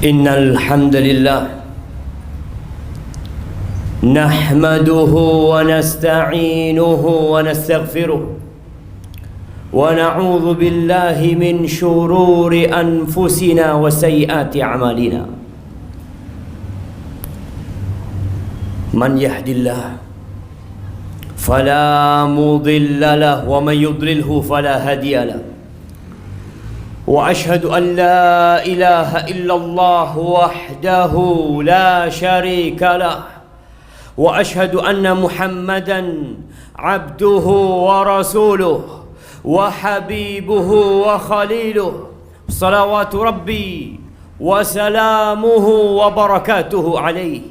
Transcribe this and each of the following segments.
Innal hamdalillah nahmaduhu wa nasta'inuhu wa nastaghfiruh wa na'udzu billahi min shururi anfusina wa sayyiati a'malina. Man yahdillah fala mudilla lahu wa man yudlilhu fala hadiya lahu. وأشهد أن لا إله إلا الله وحده لا شريك له وأشهد أن محمدا عبده ورسوله وحبيبه وخليله صلوات ربي وسلامه وبركاته عليه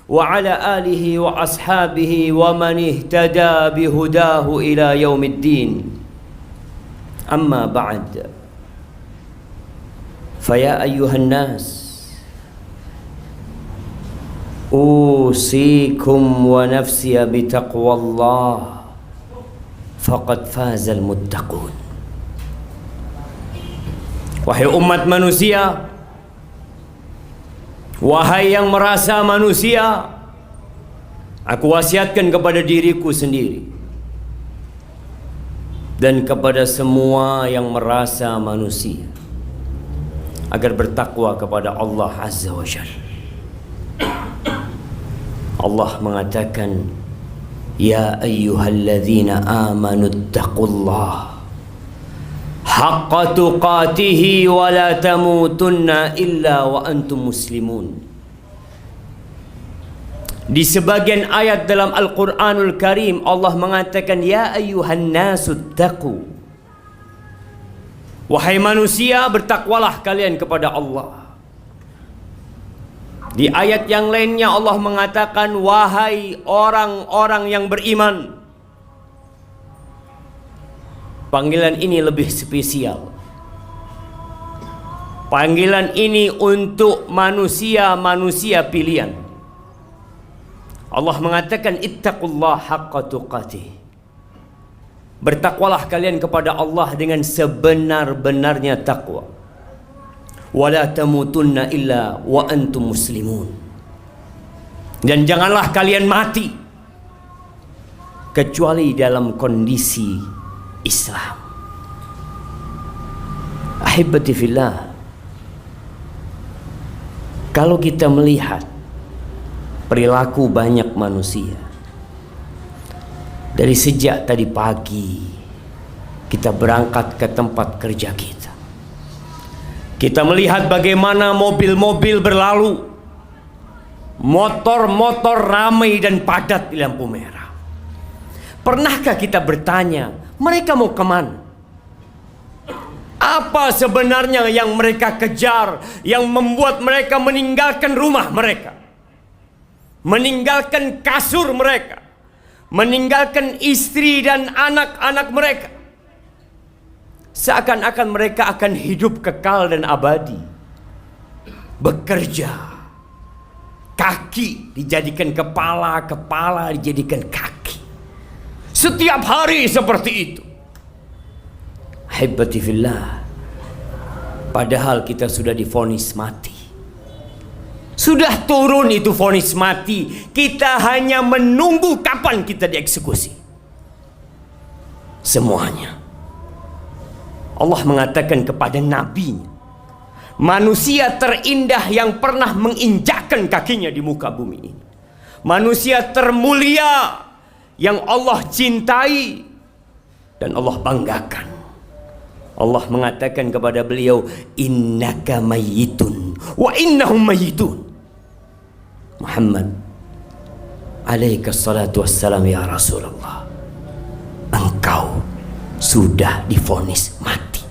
وعلى آله وأصحابه ومن اهتدى بهداه إلى يوم الدين. أما بعد، فيا أيها الناس أوصيكم ونفسي بتقوى الله فقد فاز المتقون. Wahai umat manusia, wahai yang merasa manusia, aku wasiatkan kepada diriku sendiri dan kepada semua yang merasa manusia agar bertakwa kepada Allah Azza wa Jalla. Allah mengatakan, Ya ayyuhalladzina amanu taqullaha haqqa tuqatihi wa la tamutunna illa wa antum muslimun. Di sebagian ayat dalam Al-Quranul Karim Allah mengatakan, Ya ayyuhan nasu taqu, wahai manusia, bertakwalah kalian kepada Allah. Di ayat yang lainnya Allah mengatakan, wahai orang-orang yang beriman. Panggilan ini lebih spesial. Panggilan ini untuk manusia-manusia pilihan. Allah mengatakan, ittaqullah haqqa tuqatih. Bertakwalah kalian kepada Allah dengan sebenar-benarnya takwa. Wala tamutunna illa wa antum muslimun. Dan janganlah kalian mati kecuali dalam kondisi Islam. Ahibbati fillah, kalau kita melihat perilaku banyak manusia, dari sejak tadi pagi kita berangkat ke tempat kerja kita, kita melihat bagaimana mobil-mobil berlalu, motor-motor ramai dan padat di lampu merah. Pernahkah kita bertanya, mereka mau kemana? Apa sebenarnya yang mereka kejar, yang membuat mereka meninggalkan rumah mereka, meninggalkan kasur mereka, meninggalkan istri dan anak-anak mereka, seakan-akan mereka akan hidup kekal dan abadi. Bekerja, kaki dijadikan kepala, kepala dijadikan kaki, setiap hari seperti itu. Hibbati fillah, padahal kita sudah divonis mati. Sudah turun itu vonis mati. Kita hanya menunggu kapan kita dieksekusi. Semuanya. Allah mengatakan kepada nabinya, manusia terindah yang pernah menginjakkan kakinya di muka bumi ini, manusia termulia yang Allah cintai dan Allah banggakan. Allah mengatakan kepada beliau, innaka mayyitun wa innahum mayyitun. Muhammad alaika salatu wassalam, ya Rasulullah, engkau sudah divonis mati.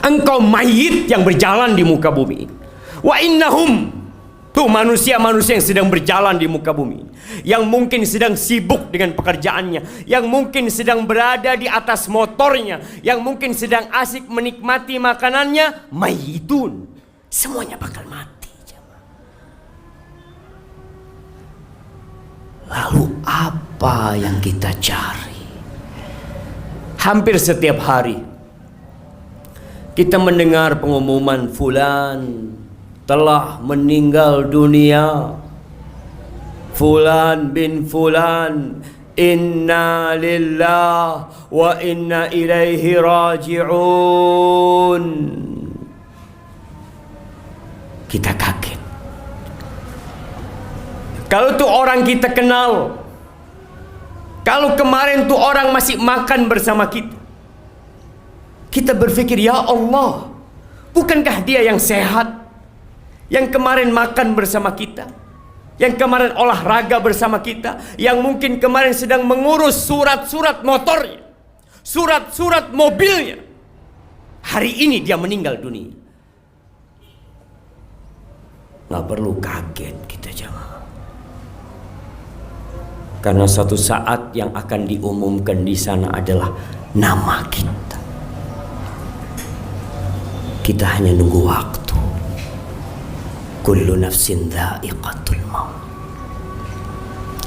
Engkau mayit yang berjalan di muka bumi. Wa innahum, tuh manusia-manusia yang sedang berjalan di muka bumi, yang mungkin sedang sibuk dengan pekerjaannya, yang mungkin sedang berada di atas motornya, yang mungkin sedang asik menikmati makanannya, mayitun, semuanya bakal mati. Lalu apa yang kita cari? Hampir setiap hari kita mendengar pengumuman fulan telah meninggal dunia, fulan bin fulan, inna lillah wa inna ilaihi raji'un. Kita kaget. Kalau tuh orang kita kenal, kalau kemarin tuh orang masih makan bersama kita, kita berpikir, ya Allah, bukankah dia yang sehat, yang kemarin makan bersama kita, yang kemarin olahraga bersama kita, yang mungkin kemarin sedang mengurus surat-surat motornya, surat-surat mobilnya, hari ini dia meninggal dunia. Nggak perlu kaget kita jemaah, karena suatu saat yang akan diumumkan di sana adalah nama kita. Kita hanya nunggu waktu. Kullu nafsin dha'iqatul maut.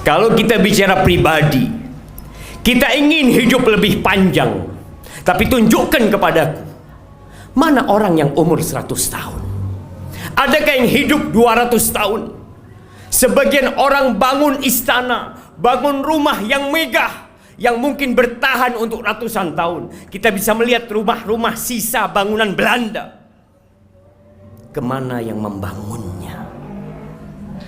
Kalau kita bicara pribadi, kita ingin hidup lebih panjang, tapi tunjukkan kepadaku, mana orang yang umur 100 tahun? Adakah yang hidup 200 tahun? Sebagian orang bangun istana, bangun rumah yang megah, yang mungkin bertahan untuk ratusan tahun. Kita bisa melihat rumah-rumah sisa bangunan Belanda. Kemana yang membangunnya?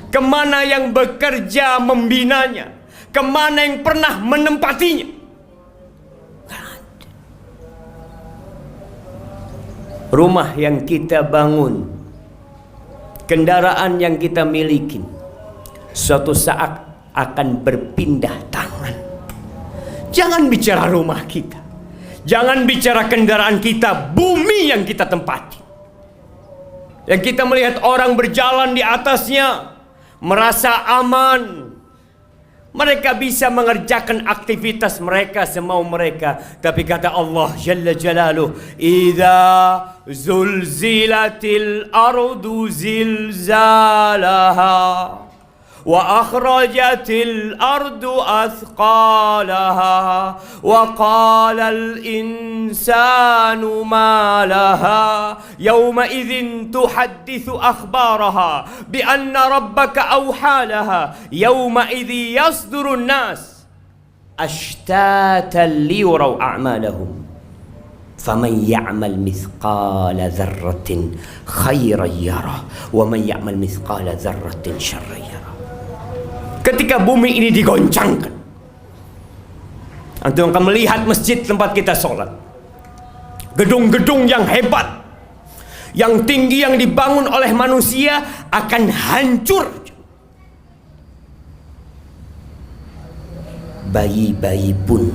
Kemana yang bekerja membinanya? Kemana yang pernah menempatinya? Rumah yang kita bangun, kendaraan yang kita miliki, suatu saat akan berpindah tangan. Jangan bicara rumah kita, jangan bicara kendaraan kita, bumi yang kita tempati, yang kita melihat orang berjalan di atasnya, merasa aman. Mereka bisa mengerjakan aktivitas mereka semau mereka. Tapi kata Allah Jalla Jalaluh, "Idza zulzilatil ardu zilzalaha wa akhrajatil ardu athqalaha wa qalal insanu ma laha yawma idzin tuhadditsu akhbaraha bi anna rabbaka awhalaha yawma idzi yasdurun nas ashtatan liyuraw a'malahum faman ya'mal mithqala dzarratin khairan yarah wa man ya'mal mithqala dzarratin syarran yarah." Ketika bumi ini digoncangkan, antum akan melihat masjid tempat kita sholat, gedung-gedung yang hebat, yang tinggi, yang dibangun oleh manusia akan hancur. Bayi-bayi pun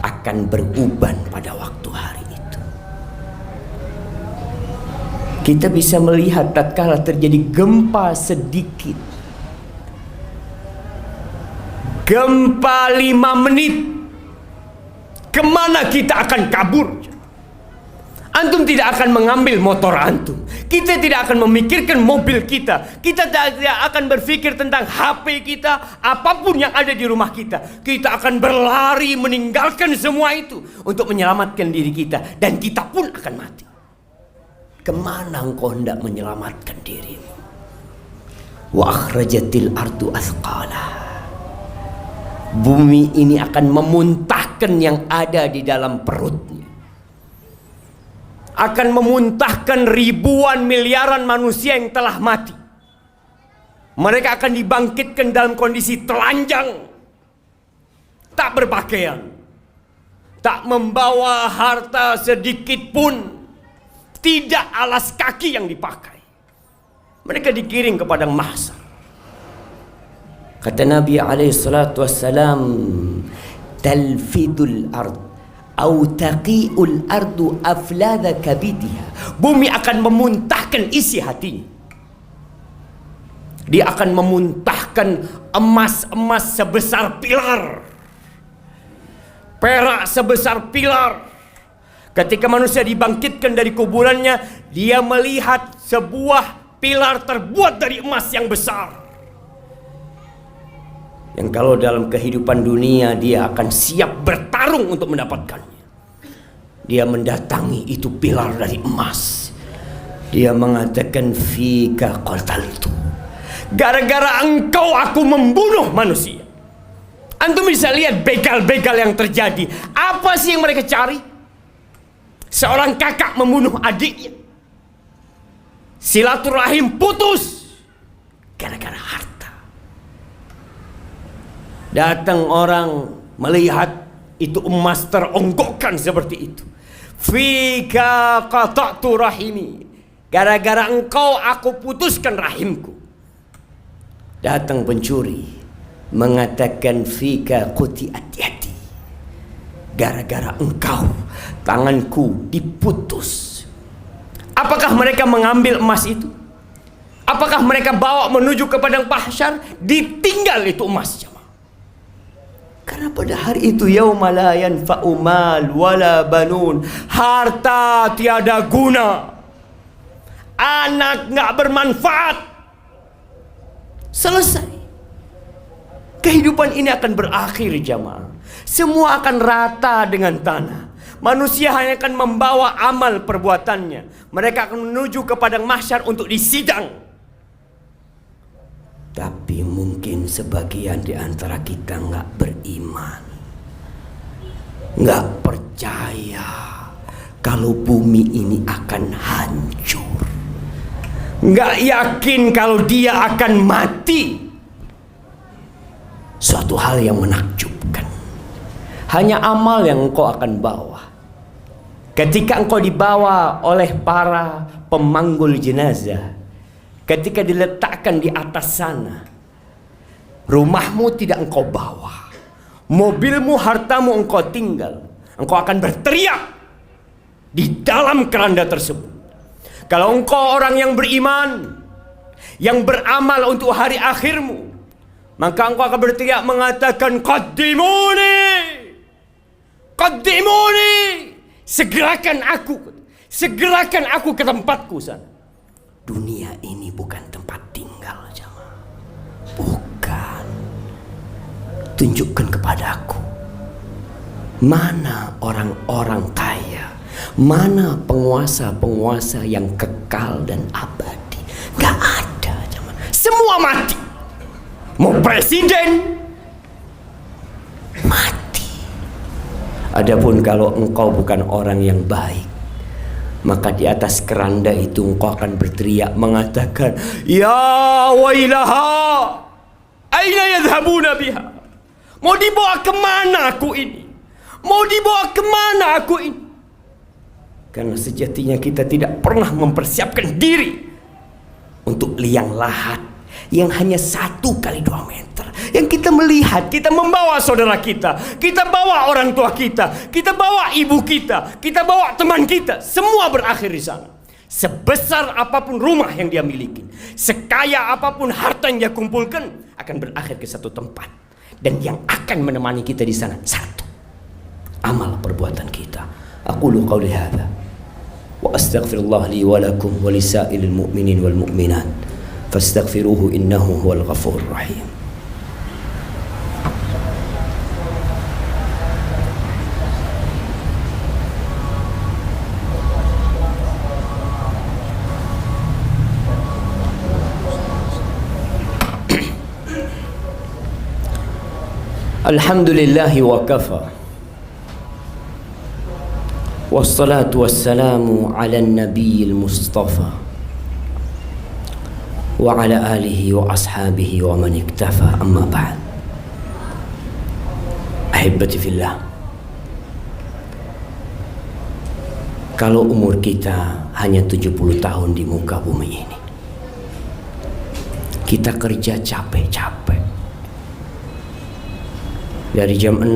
akan beruban pada waktu hari itu. Kita bisa melihat tatkala terjadi gempa sedikit, gempa 5 menit, kemana kita akan kabur? Antum tidak akan mengambil motor antum, kita tidak akan memikirkan mobil kita, kita tidak akan berpikir tentang HP kita, apapun yang ada di rumah kita. Kita akan berlari meninggalkan semua itu untuk menyelamatkan diri kita, dan kita pun akan mati. Kemana engkau hendak menyelamatkan dirimu? Wa akhrajatil ardu athqalaha. Bumi ini akan memuntahkan yang ada di dalam perutnya, akan memuntahkan ribuan miliaran manusia yang telah mati. Mereka akan dibangkitkan dalam kondisi telanjang, tak berpakaian, tak membawa harta sedikit pun, tidak alas kaki yang dipakai. Mereka digiring ke padang mahsyar. Kata Nabi alaihissalatu wassalam, talfidul ard au taqi'ul ardu afladha kabidiha. Bumi akan memuntahkan isi hatinya. Dia akan memuntahkan emas-emas sebesar pilar, perak sebesar pilar. Ketika manusia dibangkitkan dari kuburannya, dia melihat sebuah pilar terbuat dari emas yang besar, yang kalau dalam kehidupan dunia dia akan siap bertarung untuk mendapatkannya. Dia mendatangi itu pilar dari emas. Dia mengatakan, fika qataltu. Gara-gara engkau aku membunuh manusia. Antum bisa lihat begal-begal yang terjadi. Apa sih yang mereka cari? Seorang kakak membunuh adiknya. Silaturahim putus gara-gara harta. Datang orang melihat itu emas teronggokkan seperti itu. Fika qata'tu rahimi. Gara-gara engkau aku putuskan rahimku. Datang pencuri mengatakan, fika quti'at yadi. Gara-gara engkau tanganku diputus. Apakah mereka mengambil emas itu? Apakah mereka bawa menuju ke padang mahsyar? Ditinggal itu emasnya. Karena pada hari itu yauma la yanfa'u mal wala banun. Harta tiada guna. Anak nggak bermanfaat. Selesai. Kehidupan ini akan berakhir, jamaah. Semua akan rata dengan tanah. Manusia hanya akan membawa amal perbuatannya. Mereka akan menuju ke padang mahsyar untuk disidang. Tapi mungkin sebagian di antara kita nggak beriman, nggak percaya kalau bumi ini akan hancur, nggak yakin kalau dia akan mati. Suatu hal yang menakjubkan. Hanya amal yang engkau akan bawa. Ketika engkau dibawa oleh para pemanggul jenazah, ketika diletakkan di atas sana, rumahmu tidak engkau bawa, mobilmu, hartamu engkau tinggal. Engkau akan berteriak di dalam keranda tersebut. Kalau engkau orang yang beriman, yang beramal untuk hari akhirmu, maka engkau akan berteriak mengatakan, qaddimuni, qaddimuni, segerakan aku ke tempatku sana. Dunia ini bukan tempat tinggal, jemaah. Bukan. Tunjukkan kepadaku, mana orang-orang kaya, mana penguasa-penguasa yang kekal dan abadi. Gak ada, jemaah. Semua mati. Mau presiden mati. Adapun kalau engkau bukan orang yang baik, maka di atas keranda itu engkau akan berteriak mengatakan, ya wailaha, aina yadhhabuna biha. Mau dibawa kemana aku ini? Mau dibawa kemana aku ini? Karena sejatinya kita tidak pernah mempersiapkan diri untuk liang lahat yang hanya 1 kali 2 meter. Yang kita melihat, kita membawa saudara kita bawa orang tua kita bawa ibu kita bawa teman kita, semua berakhir di sana. Sebesar apapun rumah yang dia miliki, sekaya apapun harta yang dia kumpulkan, akan berakhir ke satu tempat. Dan yang akan menemani kita di sana satu, amal perbuatan kita. Aqulu qawli hadza wa astaghfirullah li wa lakum wa lisairil mu'minin wal mu'minat fastaghfiruhu innahu huwal ghafurur rahim. Alhamdulillahi wa kafa, wassalatu wassalamu ala nabiyil mustafa wa ala alihi wa ashabihi wa man iktafa, amma ba'd. Ahibati fillah, kalau umur kita hanya 70 tahun di muka bumi ini, kita kerja capek-capek dari jam 6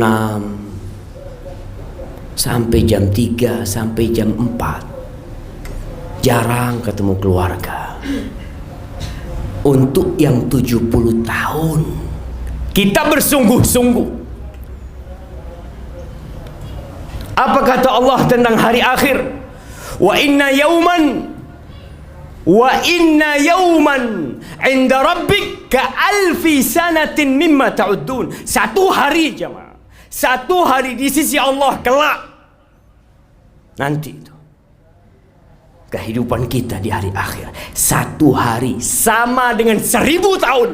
sampai jam 3 sampai jam 4, jarang ketemu keluarga. Untuk yang 70 tahun kita bersungguh-sungguh. Apa kata Allah tentang hari akhir? Wa inna yawman inda rabbik ka alfi sanatin mimma ta'uddun. Satu hari, jemaah, satu hari di sisi Allah kelak Nanti itu kehidupan kita di hari akhir, satu hari sama dengan 1000 tahun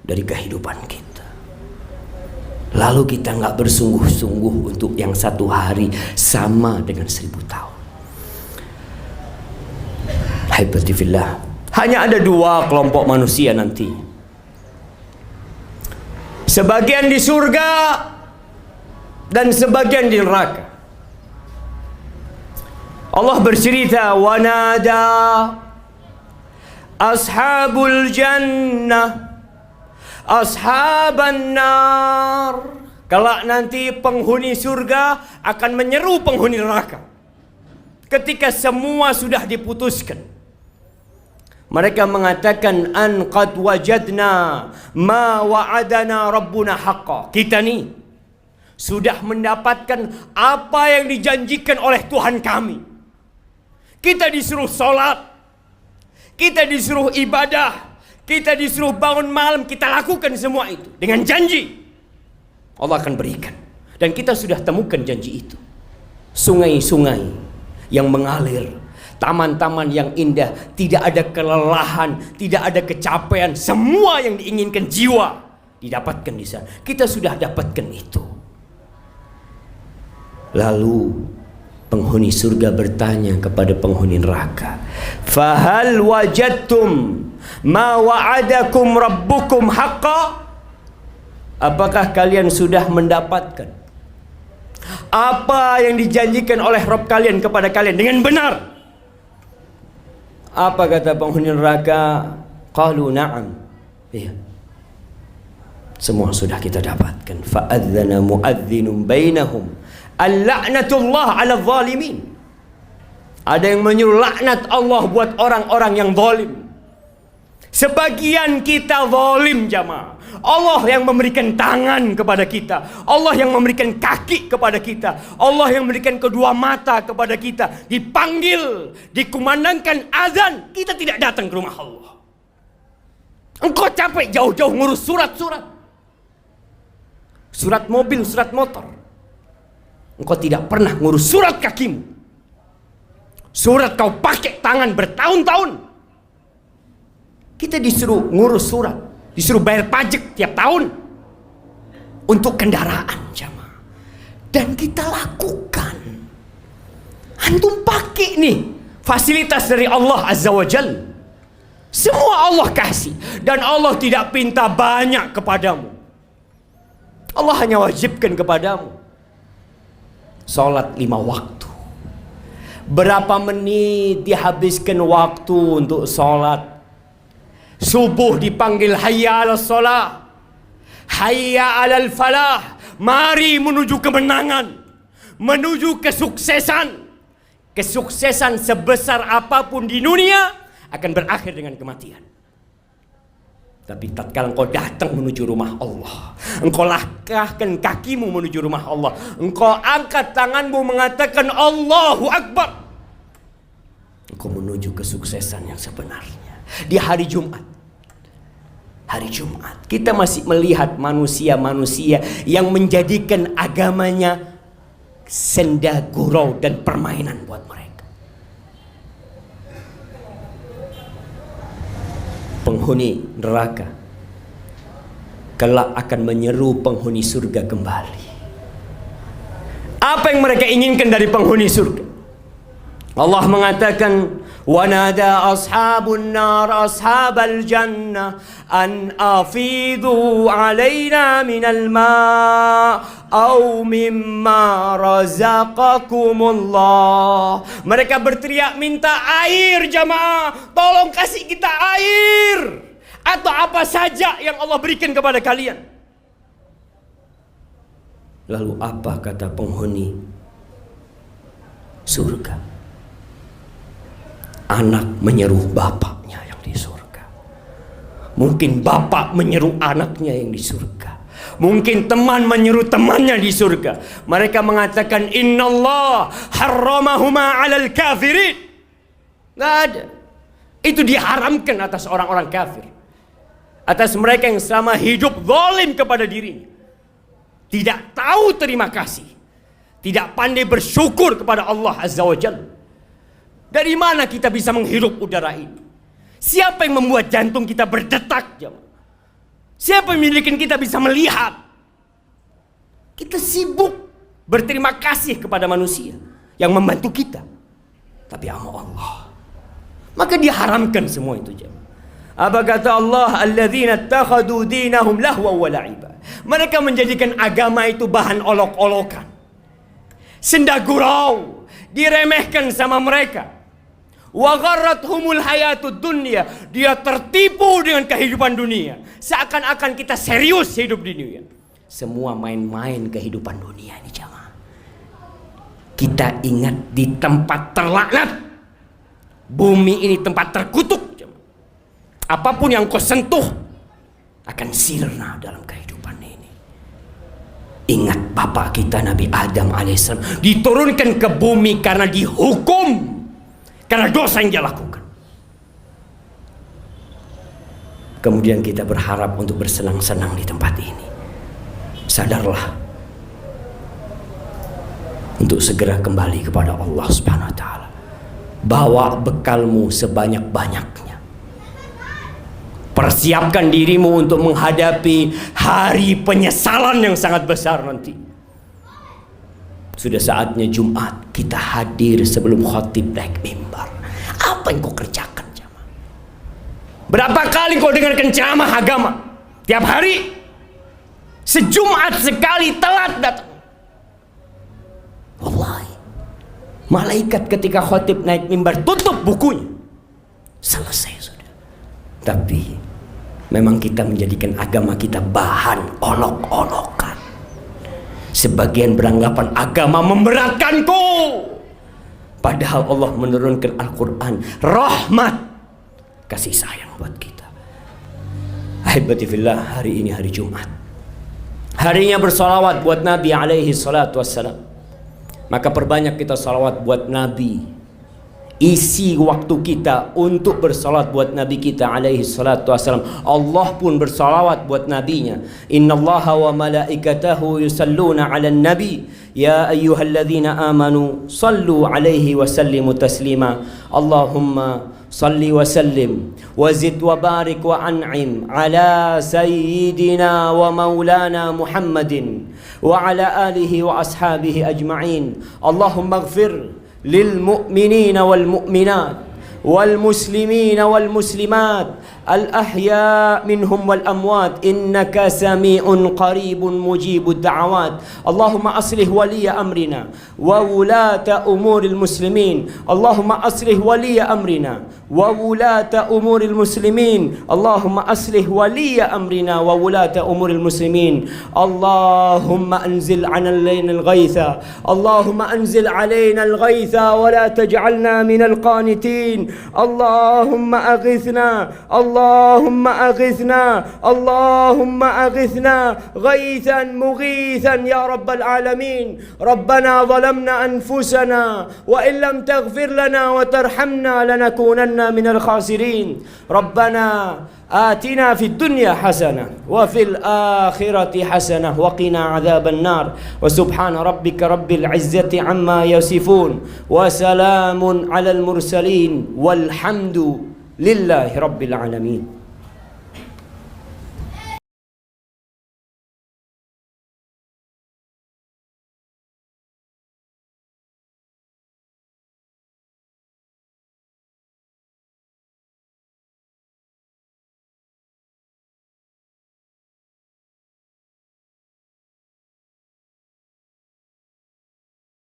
dari kehidupan kita. Lalu kita nggak bersungguh-sungguh untuk yang satu hari sama dengan 1000 tahun. Haibati fillah. Hanya ada 2 kelompok manusia nanti. Sebagian di surga dan sebagian di neraka. Allah bercerita, wanada ashabul jannah ashaban nar. Kelak nanti penghuni surga akan menyeru penghuni neraka. Ketika semua sudah diputuskan, mereka mengatakan, an qad wajadna ma wa'adana rabbuna haqqa. Kita nih sudah mendapatkan apa yang dijanjikan oleh Tuhan kami. Kita disuruh sholat, kita disuruh ibadah, kita disuruh bangun malam, kita lakukan semua itu dengan janji Allah akan berikan. Dan kita sudah temukan janji itu. Sungai-sungai yang mengalir, taman-taman yang indah, tidak ada kelelahan, tidak ada kecapean, semua yang diinginkan jiwa didapatkan di sana. Kita sudah dapatkan itu. Lalu penghuni surga bertanya kepada penghuni neraka, fahal wajadtum ma wa'adakum rabbukum haqqa? Apakah kalian sudah mendapatkan apa yang dijanjikan oleh Rabb kalian kepada kalian dengan benar? Apa kata penghuni neraka? Qalu na'am. Iya, semua sudah kita dapatkan. Fa'adzana mu'adzinun bainahum al-la'natullah 'ala zalimin. Ada yang menyuruh laknat Allah buat orang-orang yang zalim. Sebagian kita zalim jamaah. Allah yang memberikan tangan kepada kita, Allah yang memberikan kaki kepada kita, Allah yang memberikan kedua mata kepada kita. Dipanggil, dikumandangkan azan, kita tidak datang ke rumah Allah. Engkau capek jauh-jauh ngurus surat-surat, surat mobil, surat motor. Engkau tidak pernah ngurus surat kakimu. Surat kau pakai tangan bertahun-tahun. Kita disuruh ngurus surat, disuruh bayar pajak tiap tahun untuk kendaraan jamaah. Dan kita lakukan. Antum pakai nih fasilitas dari Allah Azza wa Jalla. Semua Allah kasih. Dan Allah tidak pinta banyak kepadamu. Allah hanya wajibkan kepadamu salat 5 waktu. Berapa menit dihabiskan waktu untuk salat? Subuh dipanggil hayya 'alas shalah, hayya 'alal falah. Mari menuju kemenangan, menuju kesuksesan. Kesuksesan sebesar apapun di dunia akan berakhir dengan kematian. Tapi tatkala engkau datang menuju rumah Allah, engkau langkahkan kakimu menuju rumah Allah, engkau angkat tanganmu mengatakan Allahu Akbar, engkau menuju kesuksesan yang sebenarnya. Di hari Jumat, hari Jumat kita masih melihat manusia-manusia yang menjadikan agamanya senda gurau dan permainan buat mereka. Penghuni neraka kelak akan menyeru penghuni surga kembali. Apa yang mereka inginkan dari penghuni surga? Allah mengatakan, wanada ashabun nar ashabal jannah an afidu alaina minal ma' au mimma razaqakumullah. Mereka berteriak minta air jamaah, tolong kasih kita air atau apa saja yang Allah berikan kepada kalian. Lalu apa kata penghuni surga? Anak menyeru bapaknya yang di surga. Mungkin bapak menyeru anaknya yang di surga. Mungkin teman menyeru temannya di surga. Mereka mengatakan innallah harramahuma 'alal kafirin. Nggak ada. Itu diharamkan atas orang-orang kafir, atas mereka yang selama hidup zalim kepada dirinya, tidak tahu terima kasih, tidak pandai bersyukur kepada Allah Azza wa Jalla. Dari mana kita bisa menghirup udara ini? Siapa yang membuat jantung kita berdetak, jemaah? Siapa yang memiliki kita bisa melihat? Kita sibuk berterima kasih kepada manusia yang membantu kita, tapi sama Allah, maka diharamkan semua itu, jemaah. Apa kata Allah? Alladzina ittakhadhu dinahum lahwa wa la'iba. Mereka menjadikan agama itu bahan olok-olokan, senda gurau, diremehkan sama mereka. Wa gharrathumul hayatud dunya. Dia tertipu dengan kehidupan dunia, seakan-akan kita serius hidup di dunia. Semua main-main kehidupan dunia ini, jemaah. Kita ingat di tempat terlaknat, bumi ini tempat terkutuk, jemaah. Apapun yang kau sentuh akan sirna dalam kehidupan ini. Ingat bapak kita Nabi Adam alaihissalam diturunkan ke bumi karena dihukum karena dosa yang dia lakukan. Kemudian kita berharap untuk bersenang-senang di tempat ini. Sadarlah untuk segera kembali kepada Allah Subhanahu wa taala. Bawa bekalmu sebanyak-banyaknya. Persiapkan dirimu untuk menghadapi hari penyesalan yang sangat besar nanti. Sudah saatnya Jumat kita hadir sebelum khatib naik mimbar. Apa yang kau kerjakan, jemaah? Berapa kali kau dengarkan ceramah agama? Tiap hari? Sejumat sekali telat datang. Wallahi, malaikat ketika khatib naik mimbar tutup bukunya, selesai sudah. Tapi memang kita menjadikan agama kita bahan olok-olokan. Sebagian beranggapan agama memberatkanku, padahal Allah menurunkan Al-Quran rahmat, kasih sayang buat kita. Ahibati fillah, hari ini hari Jumat, harinya bersalawat buat Nabi alaihi salatu wassalam. Maka perbanyak kita salawat buat Nabi. Isi waktu kita untuk bersalat buat Nabi kita alaihi salatu wassalam. Allah pun bersalawat buat nabinya. Innallaha wa malaikatahu yusalluna 'alan nabi ya ayyuhalladzina amanu sallu 'alaihi wa sallimu taslima. Allahumma salli wa sallim wa zid wa barik wa an'im ala sayyidina wa maulana Muhammadin wa ala alihi wa ashabihi ajma'in. Allahumma ighfir للمؤمنين والمؤمنات والمسلمين والمسلمات الأحياء منهم والأموات إنك سميع قريب مجيب الدعوات. اللهم أصلح ولي أمرنا وولاة أمور المسلمين. اللهم أصلح ولي أمرنا وولاة أمور المسلمين. اللهم أصلح ولي أمرنا وولاة أمور المسلمين. اللهم أنزل علينا الغيث. اللهم أنزل علينا الغيث ولا تجعلنا من القانتين. اللهم أغثنا. اللهم أغثنا. اللهم أغثنا غيثا مغيثا يا رب العالمين. ربنا ظلمنا أنفسنا وإن لم تغفر لنا وترحمنا لنكونن من الخاسرين. ربنا آتنا في الدنيا حسنة وفي الآخرة حسنة وقنا عذاب النار. وسبحان ربك رب العزة عما يصفون وسلام على المرسلين والحمد لله رب العالمين.